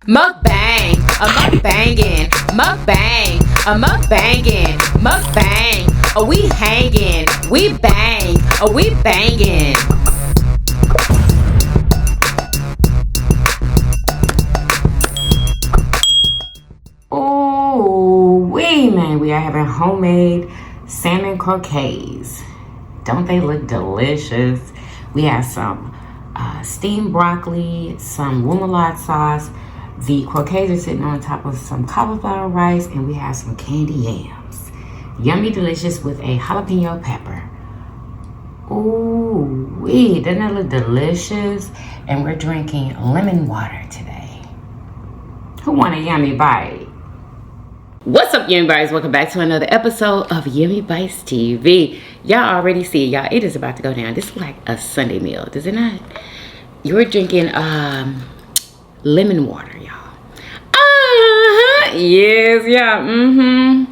Mukbang, a mukbangin', mukbang, a mukbangin', mukbang. Are we hangin'? We bang, are we bangin'? Oh, man, we are having homemade salmon croquettes. Don't they look delicious? We have some steamed broccoli, some remoulade sauce. The croquettes are sitting on top of some cauliflower rice, and we have some candy yams. Yummy delicious with a jalapeno pepper. Ooh, doesn't that look delicious? And we're drinking lemon water today. Who want a yummy bite? What's up, Yummybitestv? Welcome back to another episode of Yummybitestv. Y'all already see it, y'all. It is about to go down. This is like a Sunday meal, does it not? You're drinking lemon water, y'all. Yes, yeah.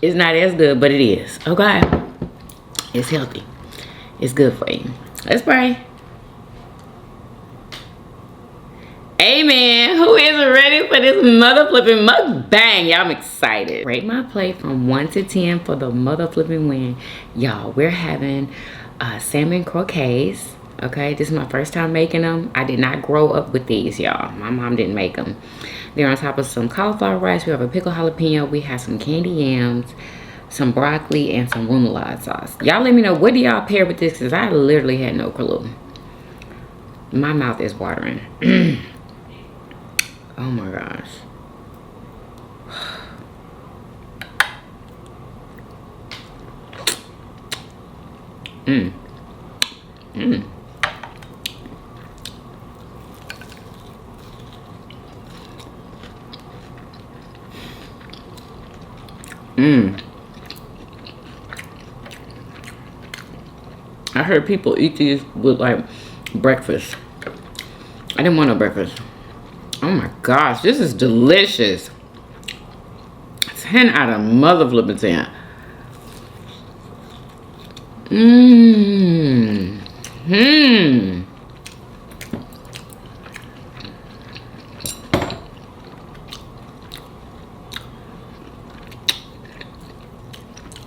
It's not as good, but it is. Okay. It's healthy. It's good for you. Let's pray. Amen. Who isn't ready for this mother flipping mukbang? Y'all, I'm excited. Rate my plate from 1 to 10 for the mother flipping win. Y'all, we're having salmon croquettes. Okay, this is my first time making them. I did not grow up with these, y'all. My mom didn't make them. They're on top of some cauliflower rice. We have a pickled jalapeno. We have some candy yams, some broccoli, and some remoulade sauce. Y'all let me know, what do y'all pair with this? Because I literally had no clue. My mouth is watering. Oh my gosh. Mmm. Mmm. Mmm. I heard people eat these with like breakfast. I didn't want no breakfast. Oh my gosh, this is delicious. 10 out of mother flipping 10. Mmm. Mmm.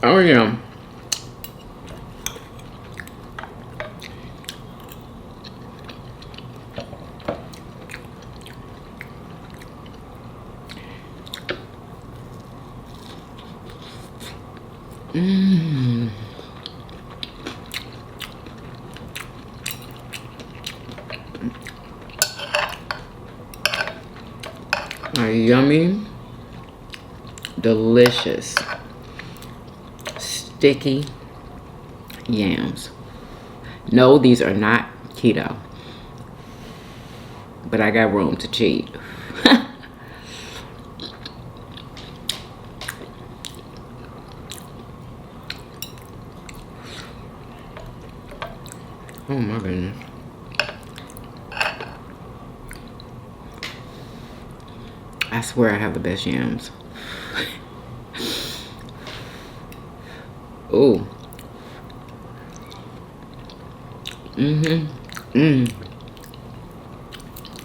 Oh yeah. Mmm. A yummy, delicious, sticky yams. No, these are not keto, but I got room to cheat. Oh my goodness. I swear I have the best yams. Ooh.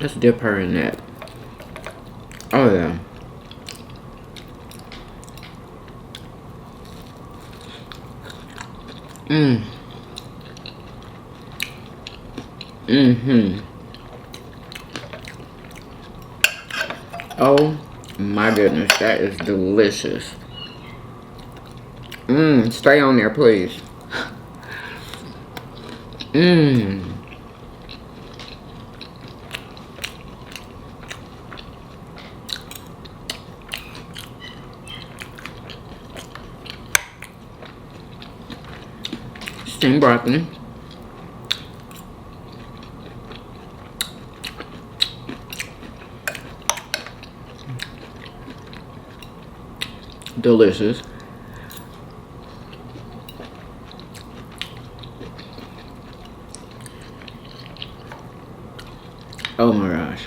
Let's dip her in that. Oh yeah. Oh my goodness, that is delicious. Stay on there, please. Steamed broccoli. Delicious. Oh my gosh.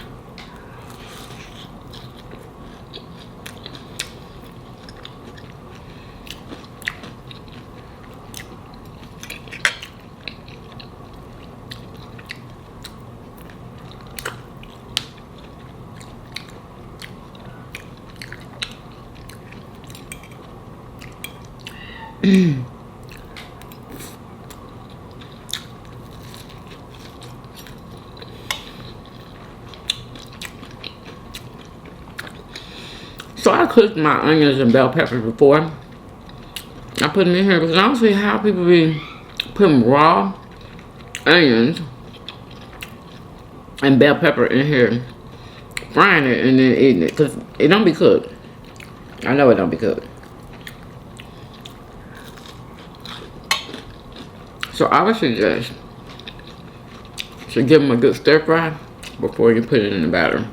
So I cooked my onions and bell peppers before. I put them in here because I don't see how people be putting raw onions and bell pepper in here, frying it and then eating it, because it don't be cooked. I know it don't be cooked. So I would suggest to give them a good stir fry before you put it in the batter.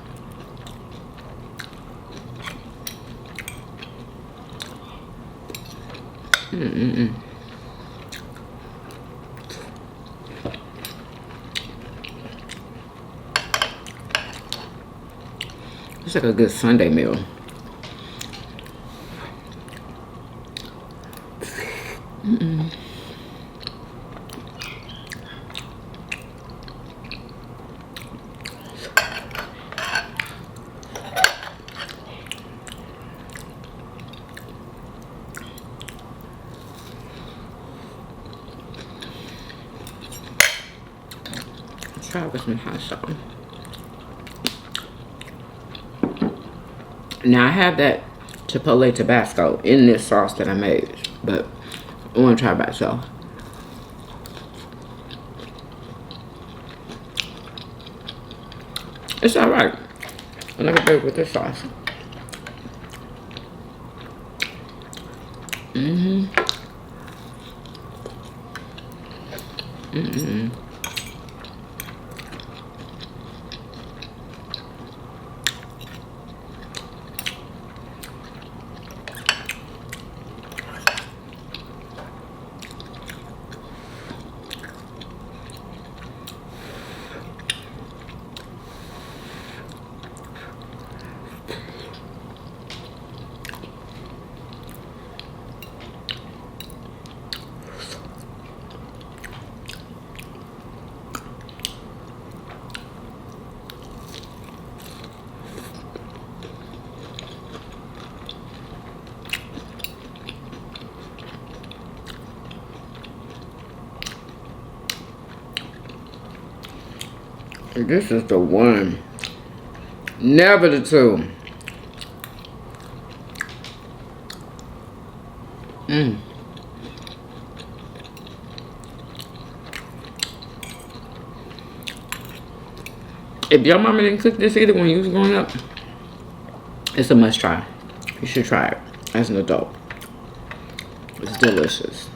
It's like a good Sunday meal. Try with some hot sauce. Now I have that Chipotle Tabasco in this sauce that I made, but I want to try it by itself. It's alright. I like it better with this sauce. This is the one. Never the two. If your mama didn't cook this either when you was growing up, it's a must try. You should try it as an adult. It's delicious.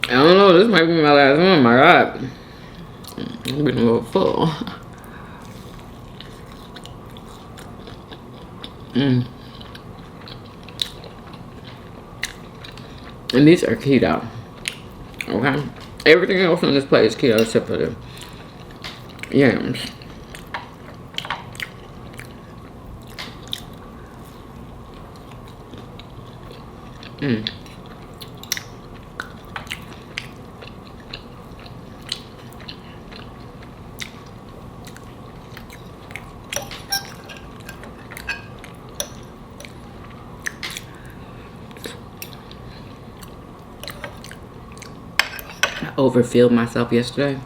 I don't know, this might be my last one. My God. I'm getting a little full. And these are keto. Okay? Everything else on this plate is keto except for the yams. I overfilled myself yesterday.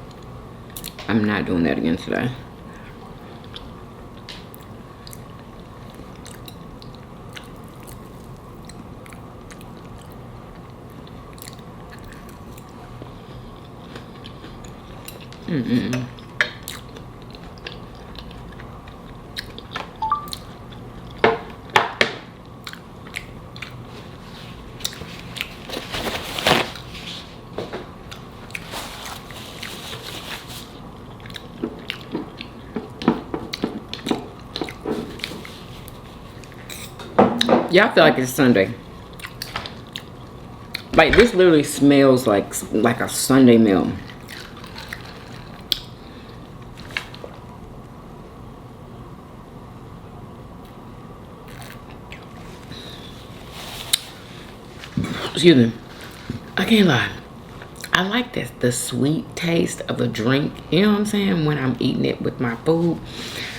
I'm not doing that again today. Y'all feel like it's Sunday. Like, this literally smells like a Sunday meal. excuse me, I can't lie. I like this, the sweet taste of a drink. You know what I'm saying? When I'm eating it with my food,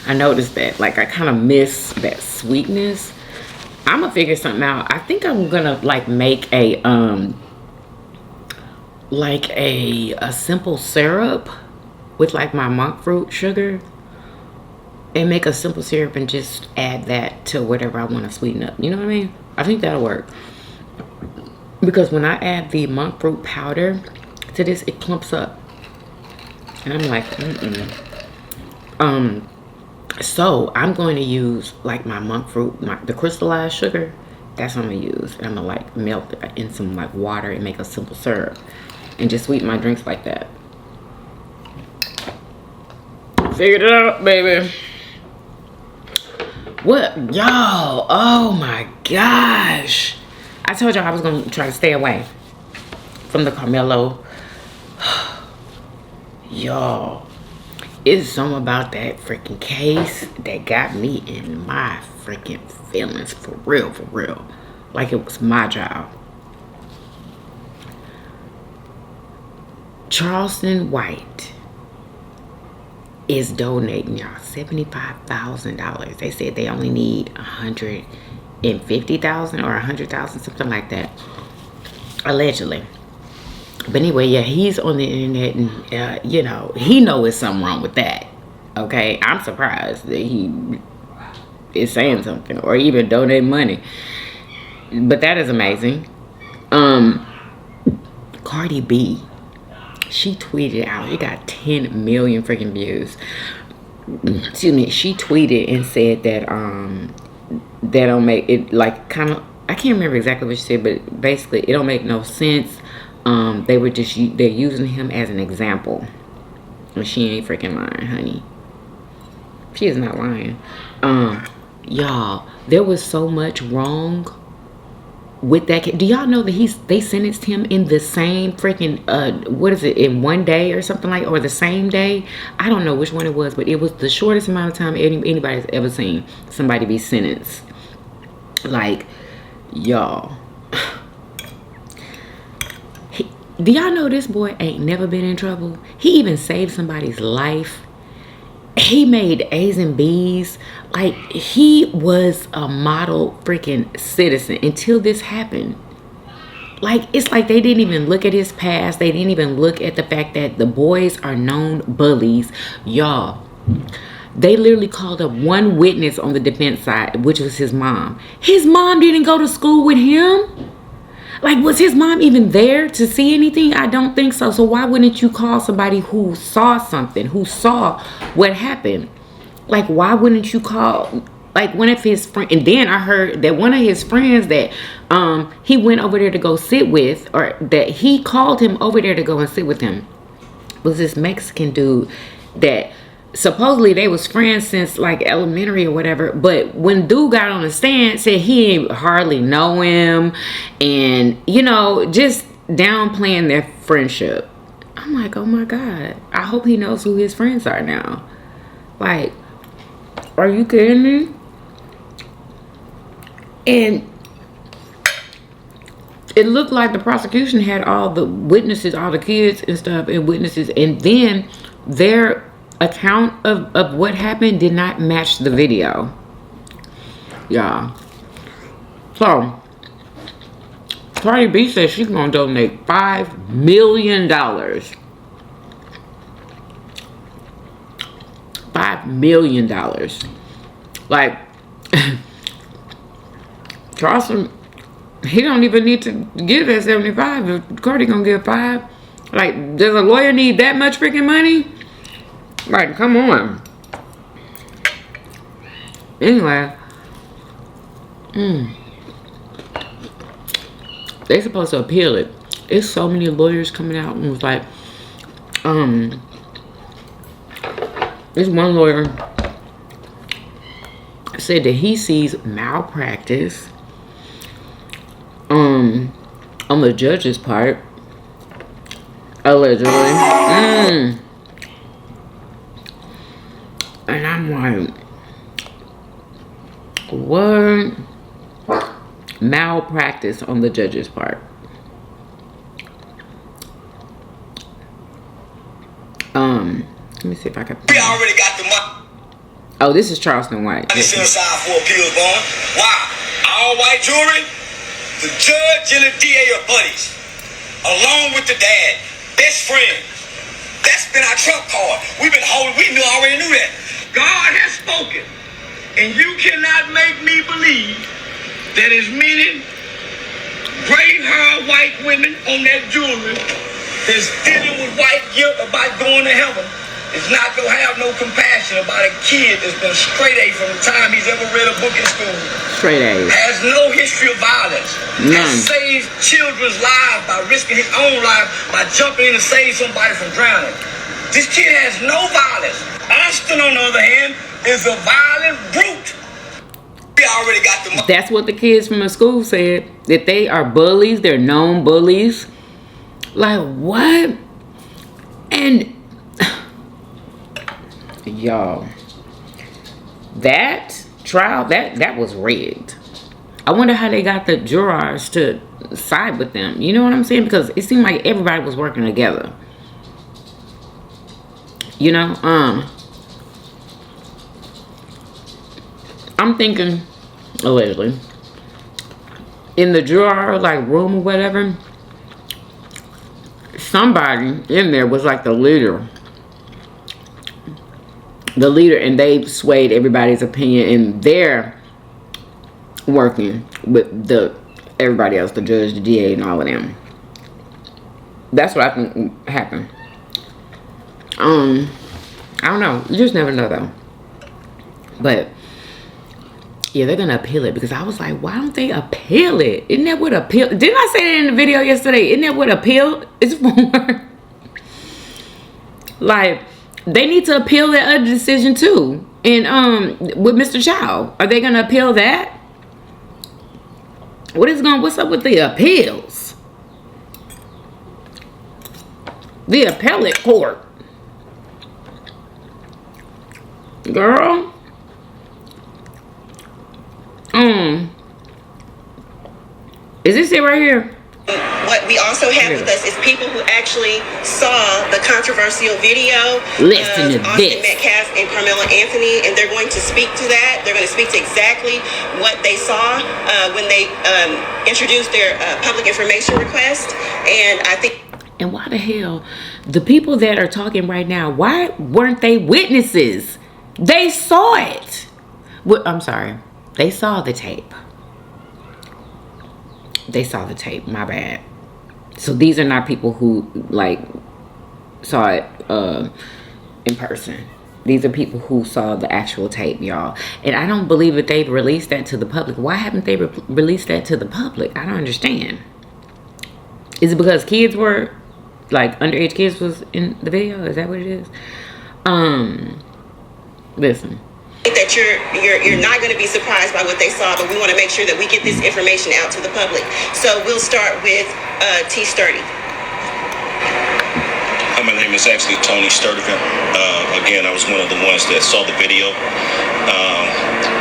I noticed that. Like, I kind of miss that sweetness. I'm gonna figure something out. I think I'm gonna like make a simple syrup with like my monk fruit sugar, and make a simple syrup and just add that to whatever I want to sweeten up. You know what I mean? I think that'll work. Because when I add the monk fruit powder to this, it clumps up. And I'm like, so I'm going to use like my monk fruit, the crystallized sugar. That's what I'm going to use. And I'm going to like melt it in some like water and make a simple syrup. And just sweeten my drinks like that. Figured it out, baby. What? Y'all, oh my gosh. I told y'all I was going to try to stay away from the Carmelo. Y'all, it's something about that freaking case that got me in my freaking feelings. For real, for real. Like it was my job. Charleston White is donating y'all $75,000. They said they only need $150,000 or $100,000, something like that, allegedly. But anyway, yeah, he's on the internet, and you know, he knows something wrong with that. Okay, I'm surprised that he is saying something or even donate money. But that is amazing. Cardi B, she tweeted out, it got 10 million freaking views. Excuse me. She tweeted and said that that don't make it, like, kind of, I can't remember exactly what she said, but basically it don't make no sense. They're using him as an example. And she ain't freaking lying, honey. She is not lying. Y'all, there was so much wrong with that kid. Do y'all know that they sentenced him in the same freaking what is it, in one day or something like, or the same day? I don't know which one it was, but it was the shortest amount of time anybody's ever seen somebody be sentenced. Like, y'all, do y'all know this boy ain't never been in trouble? He even saved somebody's life. He made A's and B's. Like, he was a model freaking citizen until this happened. Like, it's like they didn't even look at his past. They didn't even look at the fact that the boys are known bullies. Y'all, they literally called up one witness on the defense side, which was his mom. His mom didn't go to school with him. Like, was his mom even there to see anything? I don't think so. So why wouldn't you call somebody who saw something, who saw what happened? Like, why wouldn't you call, like, one of his friends? And then I heard that one of his friends that he went over there to go sit with, or that he called him over there to go and sit with him, was this Mexican dude that supposedly they was friends since like elementary or whatever. But when dude got on the stand, said he ain't hardly know him, and you know, just downplaying their friendship. I'm like, oh my God, I hope he knows who his friends are now. Like, are you kidding me? And it looked like the prosecution had all the witnesses, all the kids and stuff, and witnesses, and then their account of what happened did not match the video. Yeah. So Cardi B says she's gonna donate $5 million. $5 million. Like, Charleston, he don't even need to give that 75 if Cardi gonna give 5. Like, does a lawyer need that much freaking money? Like, come on. Anyway, they supposed to appeal it. It's so many lawyers coming out and was like, this one lawyer said that he sees malpractice on the judge's part, allegedly. And I'm like, what? Malpractice on the judge's part. Let me see if I can. We already got the money. Oh, this is Charleston White. Set aside for appeals bond. Why? All white jury. The judge and the DA are buddies, along with the dad, best friends. That's been our trump card. We've been holding. We already knew that. God has spoken, and you cannot make me believe that as many gray-haired white women on that jewelry that's dealing with white guilt about going to heaven is not going to have no compassion about a kid that's been straight A from the time he's ever read a book in school. Straight A. Has no history of violence. None. Has saved children's lives by risking his own life by jumping in to save somebody from drowning. This kid has no violence. Austin, on the other hand, is a violent brute. We already got the money. That's what the kids from the school said. That they are bullies. They're known bullies. Like, what? And y'all, that trial, that was rigged. I wonder how they got the jurors to side with them. You know what I'm saying? Because it seemed like everybody was working together. You know, I'm thinking, allegedly, in the juror like room or whatever, somebody in there was like the leader, and they swayed everybody's opinion, and they're working with everybody else, the judge, the DA, and all of them. That's what I think happened. I don't know. You just never know, though. But yeah, they're gonna appeal it, because I was like, why don't they appeal it? Isn't that what appeal? Didn't I say that in the video yesterday? Isn't that what appeal is for? Like, they need to appeal that other decision too. And with Mr. Chow, are they gonna appeal that? What's up with the appeals? The appellate court. Girl. Is this it right here? What we also have with us is people who actually saw the controversial video Listen to of Austin this. Metcalf and Carmelo Anthony, and they're going to speak to that. They're going to speak to exactly what they saw when they introduced their public information request. And I think. And why the hell, the people that are talking right now, why weren't they witnesses? They saw it. Well, I'm sorry. They saw the tape. They saw the tape. My bad. So these are not people who like saw it in person. These are people who saw the actual tape, y'all. And I don't believe that they've released that to the public. Why haven't they released that to the public? I don't understand. Is it because kids were, like, underage kids was in the video? Is that what it is? Listen. That you're not going to be surprised by what they saw, but we want to make sure that we get this information out to the public. So we'll start with T. Sturdy. My name is actually Tony Sturdivant. Again, I was one of the ones that saw the video.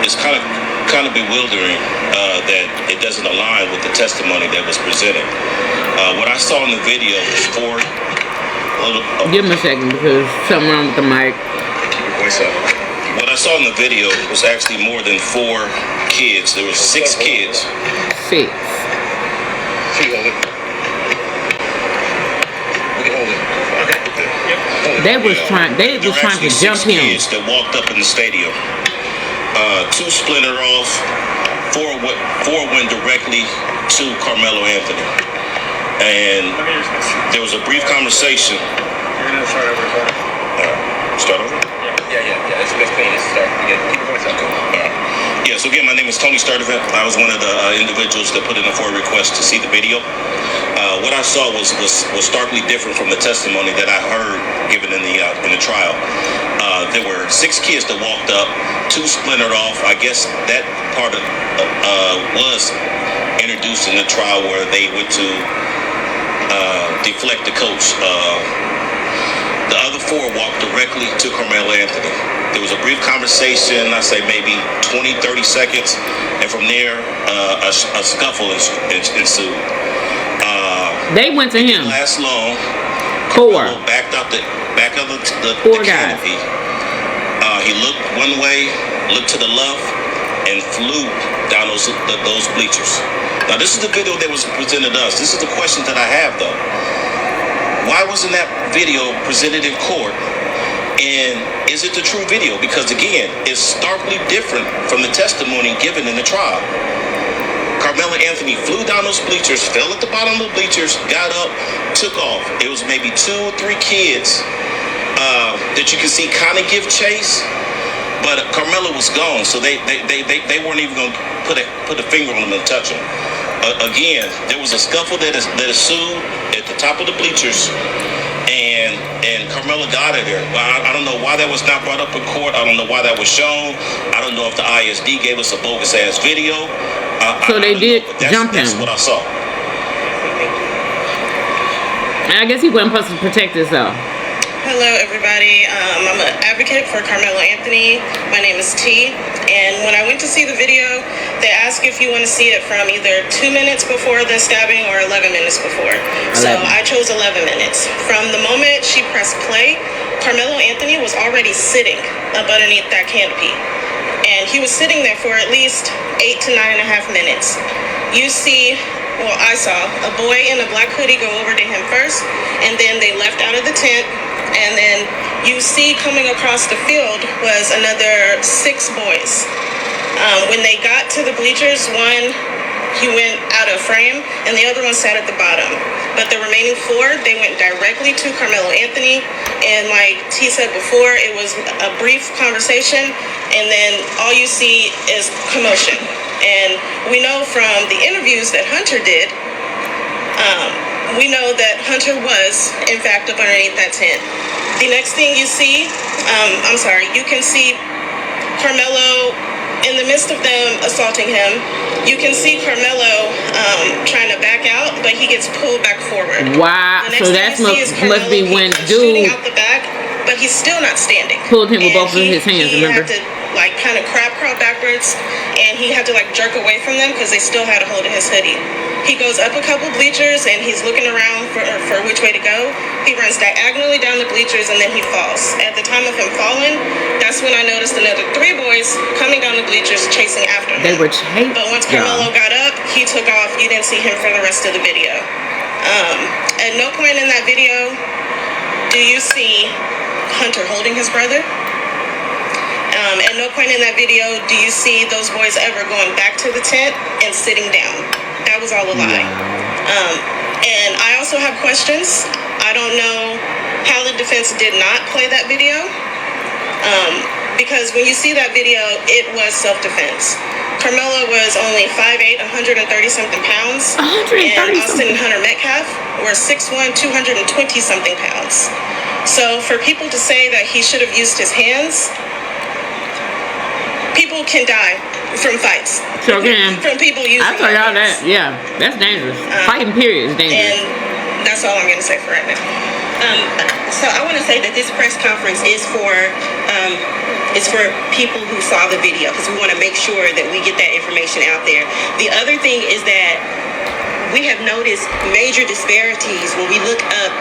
It's kind of bewildering that it doesn't align with the testimony that was presented. What I saw in the video was four. Give him a second because something wrong with the mic. Voice up. What I saw in the video was actually more than 4 kids. There were 6 kids. 6. They was trying to jump him. Kids that walked up in the stadium. 2 splintered off. 4 went directly to Carmelo Anthony. And there was a brief conversation. You're gonna start over. Start over? Yeah. That's clean. Let's start again. Keep going. Yeah, so again, my name is Tony Sturdivant. I was one of the individuals that put in a FOIA request to see the video. What I saw was starkly different from the testimony that I heard given in the trial. There were 6 kids that walked up, 2 splintered off. I guess that part of was introduced in the trial where they went to deflect the coach. The other 4 walked directly to Carmelo Anthony. There was a brief conversation, I say maybe 20, 30 seconds, and from there, a scuffle ensued. They went to him. It didn't last long. 4. Carmelo backed out the Poor guy. canopy. He looked one way, looked to the left, and flew down those bleachers. Now, this is the video that was presented to us. This is the question that I have, though. Why wasn't that video presented in court? And is it the true video? Because, again, it's starkly different from the testimony given in the trial. Carmelo Anthony flew down those bleachers, fell at the bottom of the bleachers, got up, took off. It was maybe 2 or 3 kids that you can see kind of give chase, but Carmelo was gone, so they weren't even going to put a finger on him and touch him. Again, there was a scuffle that ensued at the top of the bleachers, and Carmelo got out of there. I don't know why that was not brought up in court. I don't know why that was shown. I don't know if the ISD gave us a bogus ass video. So they did jump him. That's what I saw. I guess he wasn't supposed to protect himself. Hello, everybody. I'm an advocate for Carmelo Anthony. My name is T. And when I went to see the video, they asked if you want to see it from either 2 minutes before the stabbing or 11 minutes before. 11. So I chose 11 minutes. From the moment she pressed play, Carmelo Anthony was already sitting up underneath that canopy. And he was sitting there for at least 8 to 9.5 minutes. You see, well, I saw a boy in a black hoodie go over to him first, and then they left out of the tent. And then you see coming across the field was another 6 boys. When they got to the bleachers, one, he went out of frame, and the other one sat at the bottom. But the remaining 4, they went directly to Carmelo Anthony. And like T said before, it was a brief conversation, and then all you see is commotion. And we know from the interviews that Hunter did, we know that Hunter was, in fact, up underneath that tent. The next thing you see, you can see Carmelo in the midst of them assaulting him. You can see Carmelo trying to back out, but he gets pulled back forward. Wow, so that must be when shooting out the back, but he's still not standing. Pulled him with both of his hands, remember? He had to like kind of crab crawl backwards, and he had to like jerk away from them because they still had a hold of his hoodie. He goes up a couple bleachers and he's looking around for which way to go. He runs diagonally down the bleachers and then he falls. At the time of him falling, that's when I noticed another 3 boys coming down the bleachers chasing after him. They were chasing. But once Carmelo got up, he took off. You didn't see him for the rest of the video. At no point in that video do you see Hunter holding his brother. At no point in that video do you see those boys ever going back to the tent and sitting down. That was all a lie. And I also have questions. I don't know how the defense did not play that video. Because when you see that video, it was self-defense. Carmelo was only 5'8", 130-something pounds. 130 and Austin and Hunter Metcalf were 6'1", 220-something pounds. So for people to say that he should have used his hands, people can die from fights. Sure can. From people using I tell y'all that. Yeah, that's dangerous. Fighting period is dangerous. And that's all I'm going to say for right now. So I want to say that this press conference is for people who saw the video, because we want to make sure that we get that information out there. The other thing is that we have noticed major disparities when we look up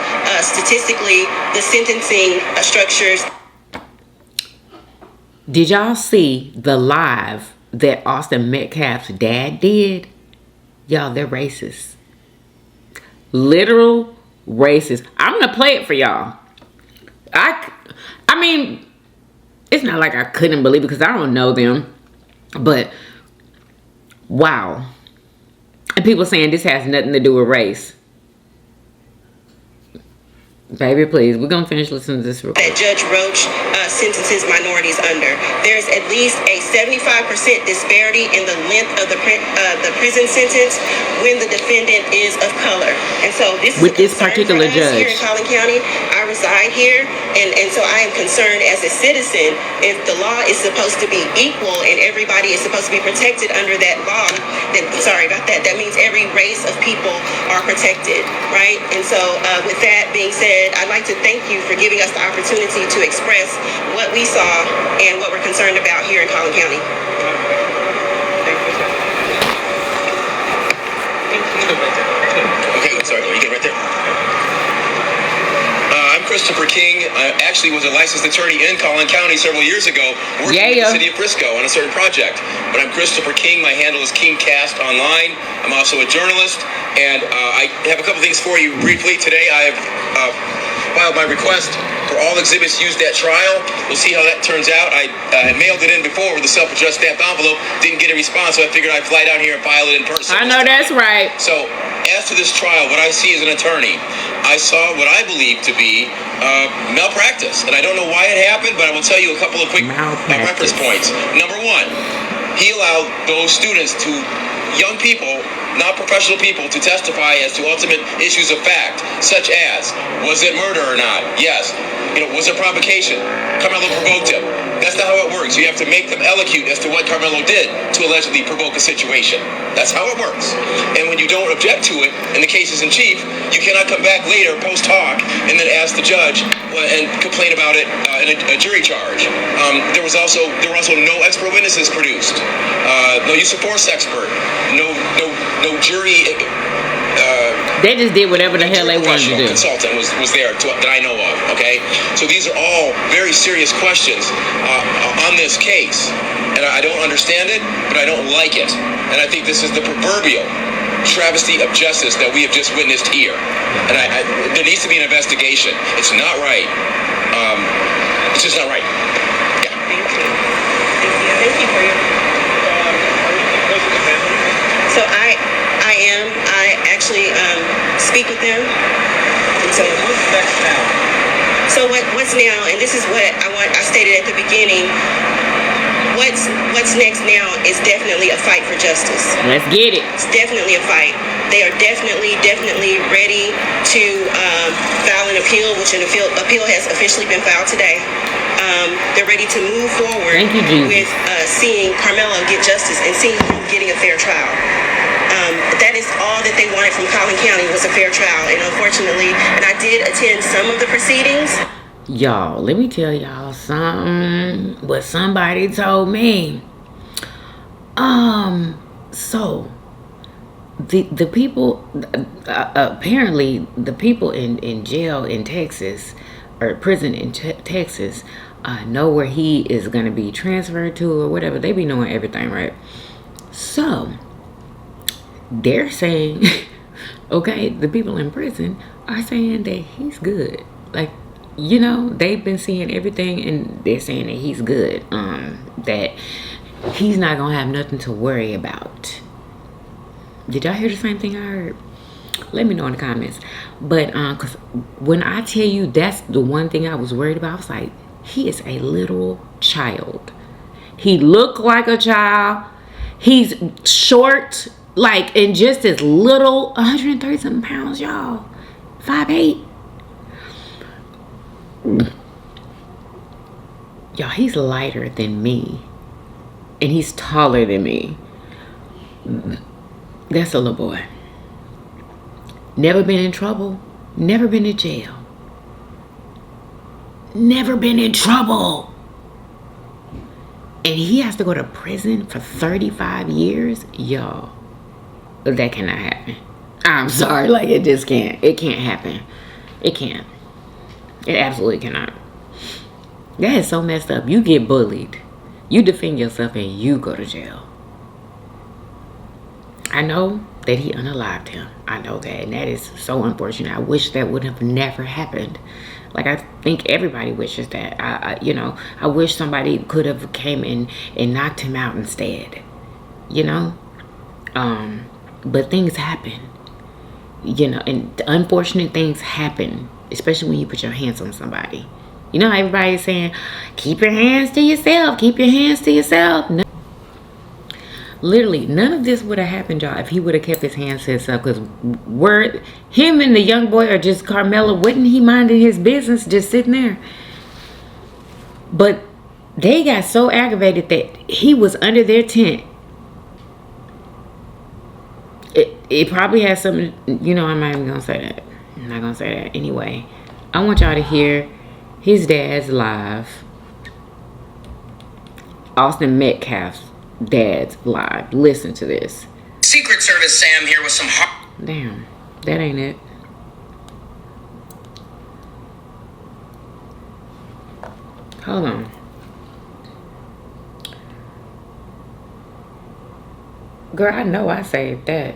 statistically the sentencing structures. Did y'all see the live that Austin Metcalf's dad did? Y'all, they're racist. Literal racist. I'm gonna play it for y'all. I mean, it's not like I couldn't believe it because I don't know them, but wow. And people saying this has nothing to do with race. Baby, please, we're gonna finish listening to this real quick. That Judge Roach sentences minorities under. There's at least a 75% disparity in the length of the prison sentence when the defendant is of color. And so this with is this particular judge here in Collin County. I reside here, and so I am concerned as a citizen. If the law is supposed to be equal and everybody is supposed to be protected under that law, then sorry about that. That means every race of people are protected, right? And so with that being said, I'd like to thank you for giving us the opportunity to express what we saw and what we're concerned about here in Collin County. Okay, sorry, you get right there. I'm Christopher King. I actually was a licensed attorney in Collin County several years ago, working with the city of Frisco on a certain project. But I'm Christopher King. My handle is KingCast online. I'm also a journalist, and I have a couple things for you briefly. Today I have filed my request for all exhibits used at trial. We'll see how that turns out. I mailed it in before with a self-addressed stamped envelope. Didn't get a response, so I figured I'd fly down here and file it in person. I know that's right. So, as to this trial, what I see as an attorney, I saw what I believe to be malpractice. And I don't know why it happened, but I will tell you a couple of quick reference points. Number one, he allowed those students to, young people, not professional people, to testify as to ultimate issues of fact, such as, was it murder or not? Yes. Was it provocation? Carmelo provoked him. That's not how it works. You have to make them elocute as to what Carmelo did to allegedly provoke a situation. That's how it works. And when you don't object to it in the cases in chief, you cannot come back later post hoc and then ask the judge and complain about it in a jury charge. There were also no expert witnesses produced. No use of force expert. No jury. They just did whatever the hell they wanted to do. Consultant was there that I know of. Okay, so these are all very serious questions on this case, and I don't understand it, but I don't like it, and I think this is the proverbial travesty of justice that we have just witnessed here, and there needs to be an investigation. It's not right. It's just not right. Yeah. Thank you for your. So I actually speak with them. And so what's next now? So what's now? And this is what I stated at the beginning. What's next now is definitely a fight for justice. Let's get it. It's definitely a fight. They are definitely ready to file an appeal, which an appeal has officially been filed today. They're ready to move forward with seeing Carmelo get justice and seeing him getting a fair trial. That is all that they wanted from Collin County was a fair trial. And unfortunately, and I did attend some of the proceedings. Y'all, let me tell y'all something. What somebody told me. So the people, apparently the people in jail in Texas, or prison in Texas, know where he is going to be transferred to or whatever. They be knowing everything, right? So they're saying, okay, the people in prison are saying that he's good. Like, they've been seeing everything and they're saying that he's good. That he's not going to have nothing to worry about. Did y'all hear the same thing I heard? Let me know in the comments. But because when I tell you that's the one thing I was worried about, I was like, he is a little child. He looked like a child. He's short, like, and just as little, 130 something pounds, y'all. 5'8". Y'all, he's lighter than me. And he's taller than me. That's a little boy. Never been in trouble. Never been in jail. Never been in trouble. And he has to go to prison for 35 years? Y'all, that cannot happen. I'm sorry. Like, it just can't. It can't happen. It can't. It absolutely cannot. That is so messed up. You get bullied. You defend yourself and you go to jail. I know that he unalived him. I know that. And that is so unfortunate. I wish that would have never happened. Like, I think everybody wishes that. I wish somebody could have came in and knocked him out instead. But things happen. And unfortunate things happen. Especially when you put your hands on somebody. Everybody's saying, keep your hands to yourself. Keep your hands to yourself. No. Literally, none of this would have happened, y'all, if he would have kept his hands to himself. Because him and the young boy, or just Carmelo, wouldn't he minding his business just sitting there? But they got so aggravated that he was under their tent. It probably has something, I'm not even going to say that. I'm not going to say that. Anyway, I want y'all to hear his dad's live. Austin Metcalf's dad's live. Listen to this. Secret Service Sam here with some Damn, that ain't it. Hold on. Girl, I know I saved that.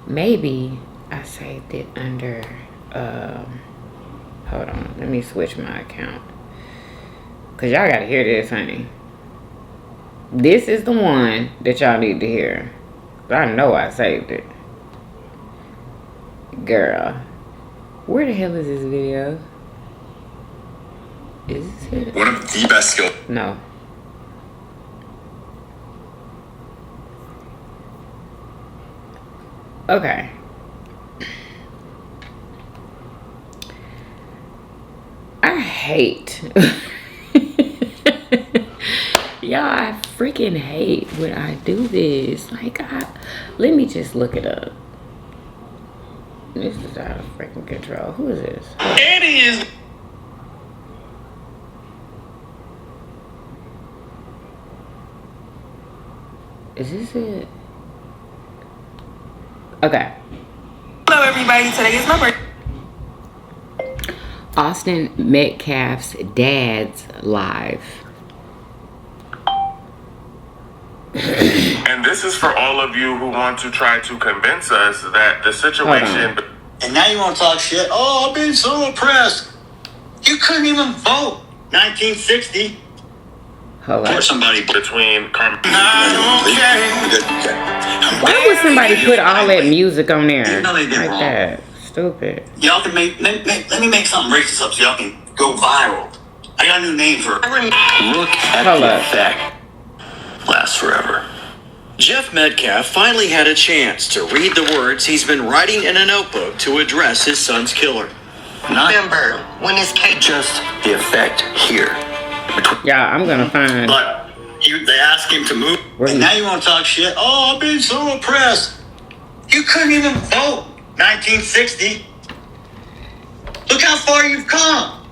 Maybe I saved it under, hold on. Let me switch my account. Because y'all got to hear this, honey. This is the one that y'all need to hear. I know I saved it. Girl. Where the hell is this video? Is this it? One of the best skills. No. Okay. I hate. Y'all, I freaking hate when I do this. Like, let me just look it up. This is out of freaking control. Who is this? Eddie is. Is this it? Okay. Hello everybody, today is my birthday. Austin Metcalf's dad's live. And this is for all of you who want to try to convince us that the situation... And now you want to talk shit? Oh, I've been so oppressed. You couldn't even vote. 1960. Hold on. Or somebody between Carmen... Why would somebody put all that music on there like that? Stupid. Y'all can let me make something racist up so y'all can go viral. I got a new name for it. Look at Hold the up. effect. Lasts forever. Jeff Metcalf finally had a chance to read the words he's been writing in a notebook to address his son's killer. November, when is Kate? Just the effect here. Yeah, I'm gonna find. But they asked him to move. And now you want to talk shit? Oh, I've been so oppressed. You couldn't even vote. 1960. Look how far you've come.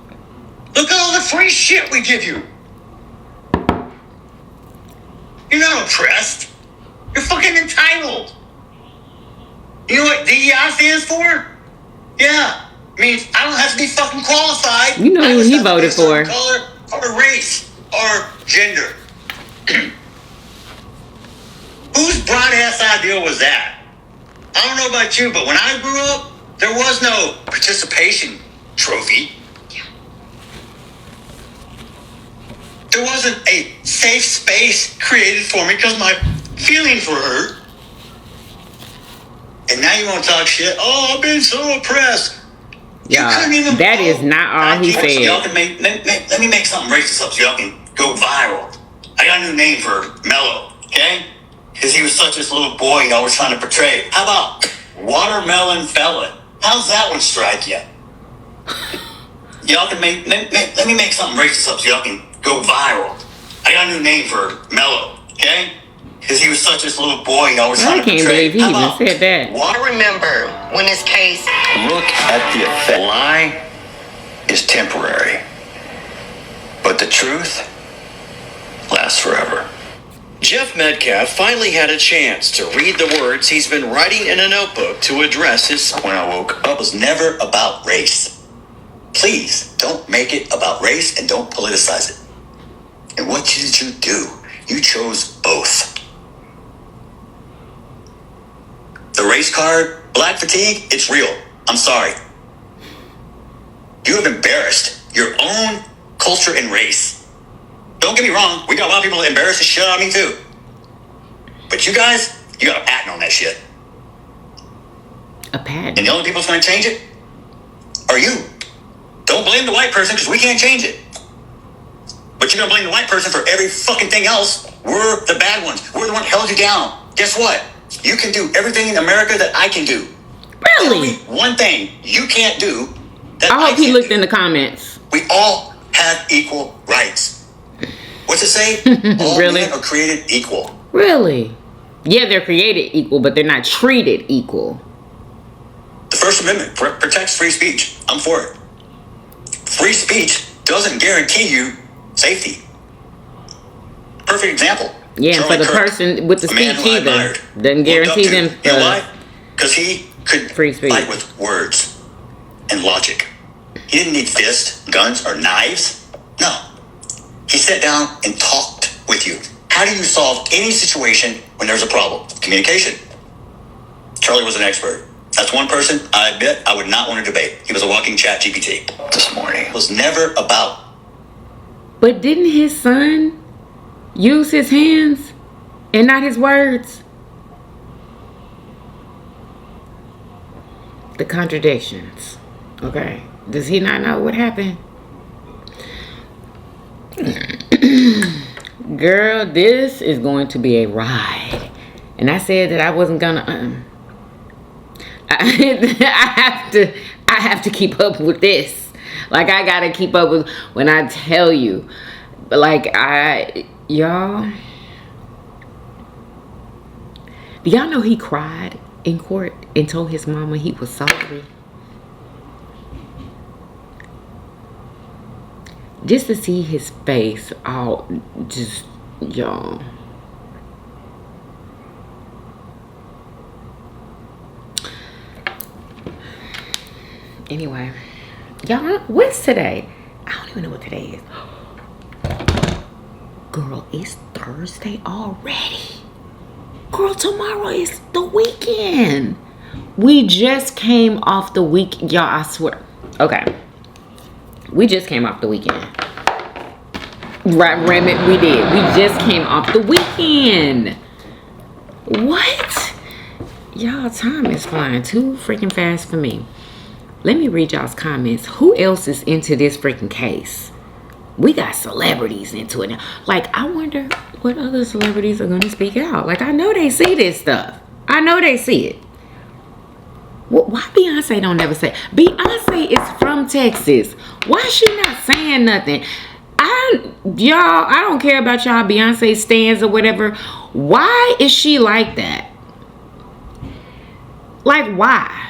Look at all the free shit we give you. You're not oppressed. You're fucking entitled. You know what DEI stands for? Yeah. Means I don't have to be fucking qualified. You know who he voted for. Color or race or gender. Whose broad ass idea was that? I don't know about you, but when I grew up, there was no participation trophy. There wasn't a safe space created for me because my feelings were hurt. And now you want to talk shit? Oh, I've been so oppressed. Yeah, that is not all he said. Y'all can let me make something racist up so y'all can go viral. I got a new name for Mello, okay? Because he was such this little boy y'all were trying to portray. How about Watermelon Fella? How's that one strike you? Y'all can let me make something racist up so y'all can go viral. I got a new name for Mello, okay? Because he was such this little boy y'all were trying to portray. I can't believe he even said that. Remember, when his case... Look at the effect. A lie is temporary. But the truth lasts forever. Jeff Metcalf finally had a chance to read the words he's been writing in a notebook to address his... When I woke up, it was never about race. Please, don't make it about race and don't politicize it. And what did you do? You chose both. The race card, black fatigue, it's real. I'm sorry. You have embarrassed your own culture and race. Don't get me wrong, we got a lot of people that embarrass the shit out of me too. But you guys, you got a patent on that shit. A patent? And the only people that's going to change it are you. Don't blame the white person because we can't change it. But you're going to blame the white person for every fucking thing else. We're the bad ones. We're the one that held you down. Guess what? You can do everything in America that I can do. Really? One thing you can't do that I hope he looked in the comments. We all have equal rights. What's it say? All Really? men are created equal. Really? Yeah, they're created equal, but they're not treated equal. The First Amendment protects free speech. I'm for it. Free speech doesn't guarantee you safety. Perfect example. Yeah, and for the person with the speech either. Doesn't guarantee them. You know why? Because he could free speech. fight with words and logic. He didn't need fists, guns, or knives. No. He sat down and talked with you. How do you solve any situation when there's a problem? Communication. Charlie was an expert. That's one person I admit I would not want to debate. He was a walking chat GPT. This morning it was never about. But didn't his son use his hands and not his words? The contradictions. Okay. Does he not know what happened? Girl, this is going to be a ride. And I said that I wasn't gonna I have to keep up with this. Like, I gotta keep up with when I tell you. Like, y'all, do y'all know he cried in court and told his mama he was sorry? Just to see his face all just, y'all. Anyway, y'all, what's today? I don't even know what today is. Girl, it's Thursday already. Girl, tomorrow is the weekend. We just came off the week. Y'all, I swear. Okay. We just came off the weekend. Right, Remit, we did. We just came off the weekend. What? Y'all, time is flying too freaking fast for me. Let me read y'all's comments. Who else is into this freaking case? We got celebrities into it now. Like, I wonder what other celebrities are going to speak out. Like, I know they see this stuff. I know they see it. Why Beyonce don't never say? Beyonce is from Texas. Why is she not saying nothing? Y'all, I don't care about y'all Beyonce stans or whatever. Why is she like that? Like, why?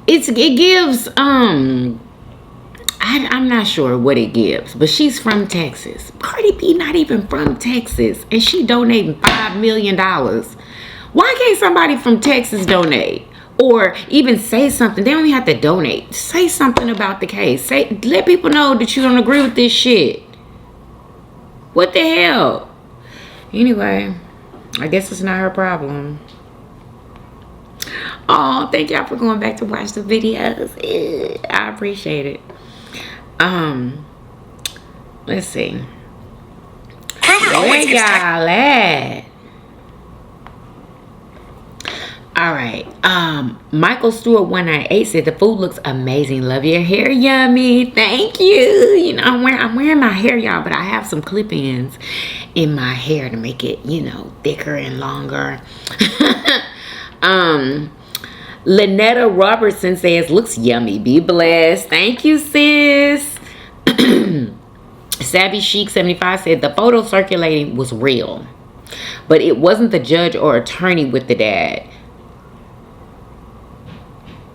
It gives, I'm not sure what it gives, but she's from Texas. Cardi B not even from Texas, and she donating $5 million. Why can't somebody from Texas donate? Or even say something. They don't even have to donate. Say something about the case. Let people know that you don't agree with this shit. What the hell? Anyway, I guess it's not her problem. Oh, thank y'all for going back to watch the videos. I appreciate it. Let's see. Where y'all at? All right. Michael Stewart 198 said the food looks amazing. Love your hair, Yummy. Thank you. You know, I'm wearing my hair, y'all, but I have some clip-ins in my hair to make it, you know, thicker and longer. Lynetta Robertson says looks yummy. Be blessed. Thank you, sis. Savvy Chic 75 said the photo circulating was real, but it wasn't the judge or attorney with the dad.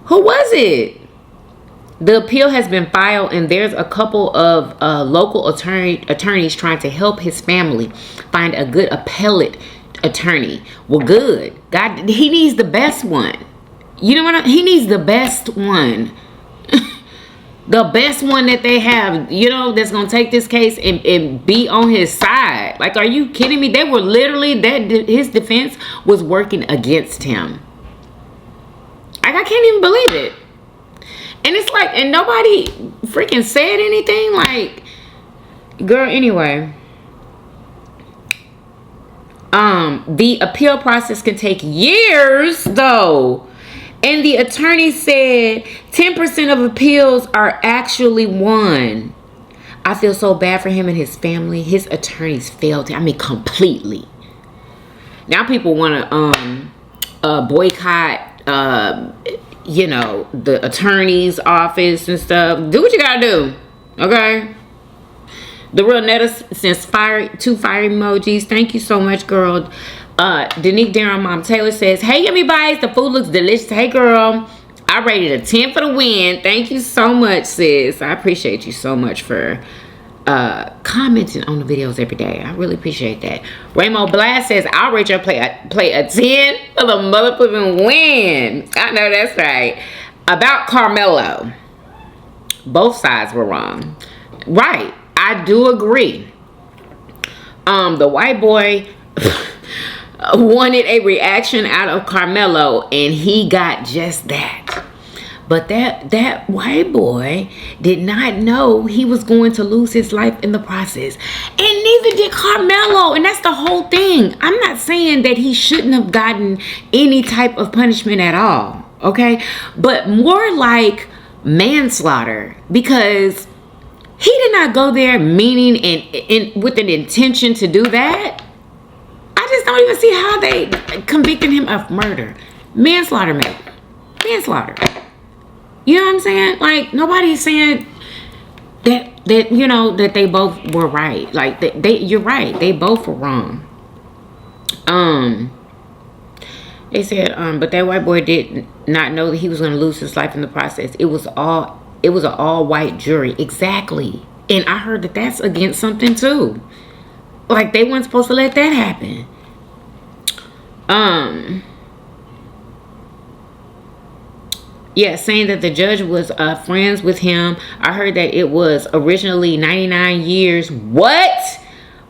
Who was it? The appeal has been filed, and there's a couple of local attorneys trying to help his family find a good appellate attorney. Well, good. God, he needs the best one. You know what? He needs the best one. The best one that they have, you know, that's going to take this case and be on his side. Like, are you kidding me? They were literally, his defense was working against him. Like, I can't even believe it. And it's like, and nobody freaking said anything. Like, girl, anyway. The appeal process can take years, though. And the attorney said 10% of appeals are actually won. I feel so bad for him and his family. His attorneys failed him. I mean, completely. Now people want to boycott, you know, the attorney's office and stuff. Do what you gotta do, okay? The real Netta sends two fire emojis. Thank you so much, girl. Denique Darren Mom Taylor says, hey, Yummy Bites, the food looks delicious. Hey, girl, I rated a 10 for the win. Thank you so much, sis. I appreciate you so much for commenting on the videos every day. I really appreciate that. Raymo Blast says, I'll rate your play a 10 for the motherfucking win. I know that's right. About Carmelo, both sides were wrong. Right. I do agree. The white boy wanted a reaction out of Carmelo, and he got just that. But that white boy did not know he was going to lose his life in the process. And neither did Carmelo. And that's the whole thing. I'm not saying that he shouldn't have gotten any type of punishment at all. Okay? But more like manslaughter. Because he did not go there meaning and with an intention to do that. I just don't even see how they convicted him of murder. Manslaughter, maybe. Manslaughter. You know what I'm saying? Like, nobody's saying that you know, that they both were right. Like, you're right. They both were wrong. They said, but that white boy did not know that he was going to lose his life in the process. It was an all-white jury. Exactly. And I heard that that's against something, too. Like, they weren't supposed to let that happen. Yeah, saying that the judge was friends with him. I heard that it was originally 99 years. What?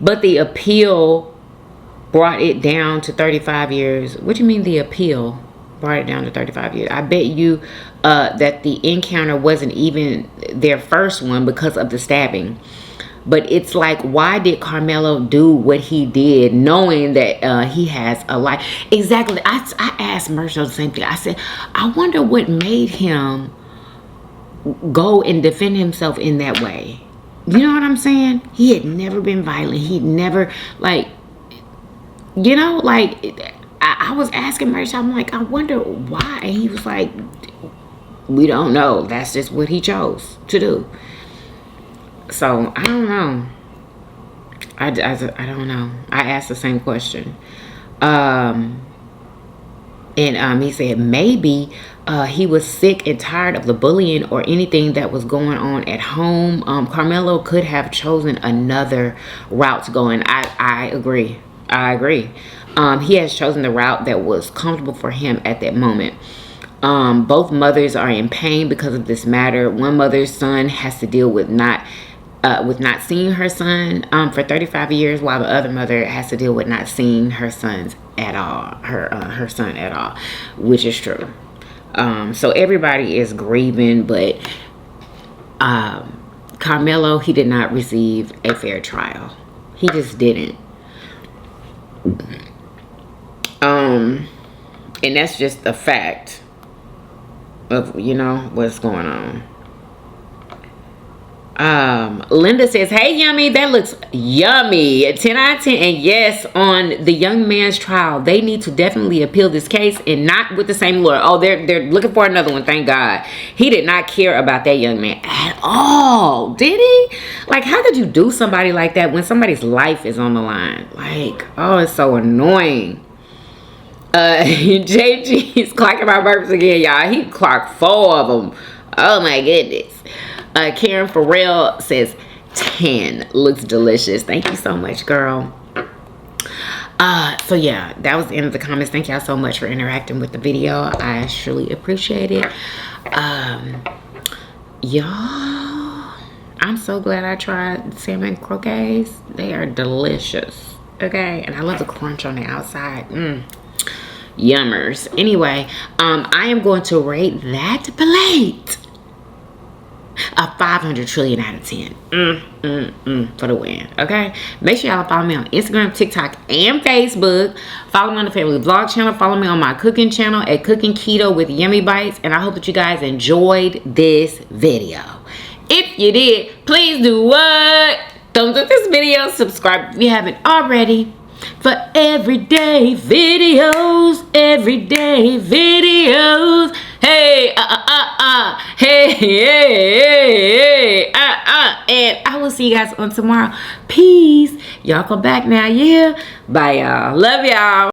But the appeal brought it down to 35 years. What do you mean the appeal brought it down to 35 years? I bet you that the encounter wasn't even their first one because of the stabbing. But it's like, why did Carmelo do what he did knowing that he has a life? Exactly. I asked Marshall the same thing. I said, I wonder what made him go and defend himself in that way. You know what I'm saying? He had never been violent. He'd never, like, you know, like, I was asking Marshall, I'm like, I wonder why. And he was like, we don't know. That's just what he chose to do. So, I don't know. I don't know. I asked the same question. And he said maybe he was sick and tired of the bullying or anything that was going on at home. Carmelo could have chosen another route to go in. I agree. I agree. He has chosen the route that was comfortable for him at that moment. Both mothers are in pain because of this matter. One mother's son has to deal with not seeing her son for 35 years, while the other mother has to deal with not seeing her sons at all, her son at all, which is true. So everybody is grieving, but Carmelo, he did not receive a fair trial. He just didn't. And that's just a fact of, you know, what's going on. Linda says, hey Yummy, that looks yummy. 10 out of 10. And yes, on the young man's trial, they need to definitely appeal this case, and not with the same lawyer. Oh, they're looking for another one. Thank God. He did not care about that young man at all, did he? Like, how could you do somebody like that when somebody's life is on the line? Like, oh, it's so annoying. JG is clocking my burps again, y'all. He clocked 4 of them. Oh my goodness. Karen Farrell says 10. Looks delicious. Thank you so much, girl. So yeah, that was the end of the comments. Thank y'all so much for interacting with the video. I surely appreciate it. Y'all, I'm so glad I tried salmon croquettes. They are delicious. Okay, and I love the crunch on the outside. Yummers. Anyway, I am going to rate that plate a 500 trillion out of 10 for the win. Okay, make sure y'all follow me on Instagram, TikTok, and Facebook. Follow me on the family vlog channel. Follow me on my cooking channel at Cooking Keto with Yummy Bites. And I hope that you guys enjoyed this video. If you did, please do what? Thumbs up this video, subscribe if you haven't already, for everyday videos, hey, hey, and I will see you guys on tomorrow. Peace. Y'all come back now, yeah? Bye, y'all. Love y'all.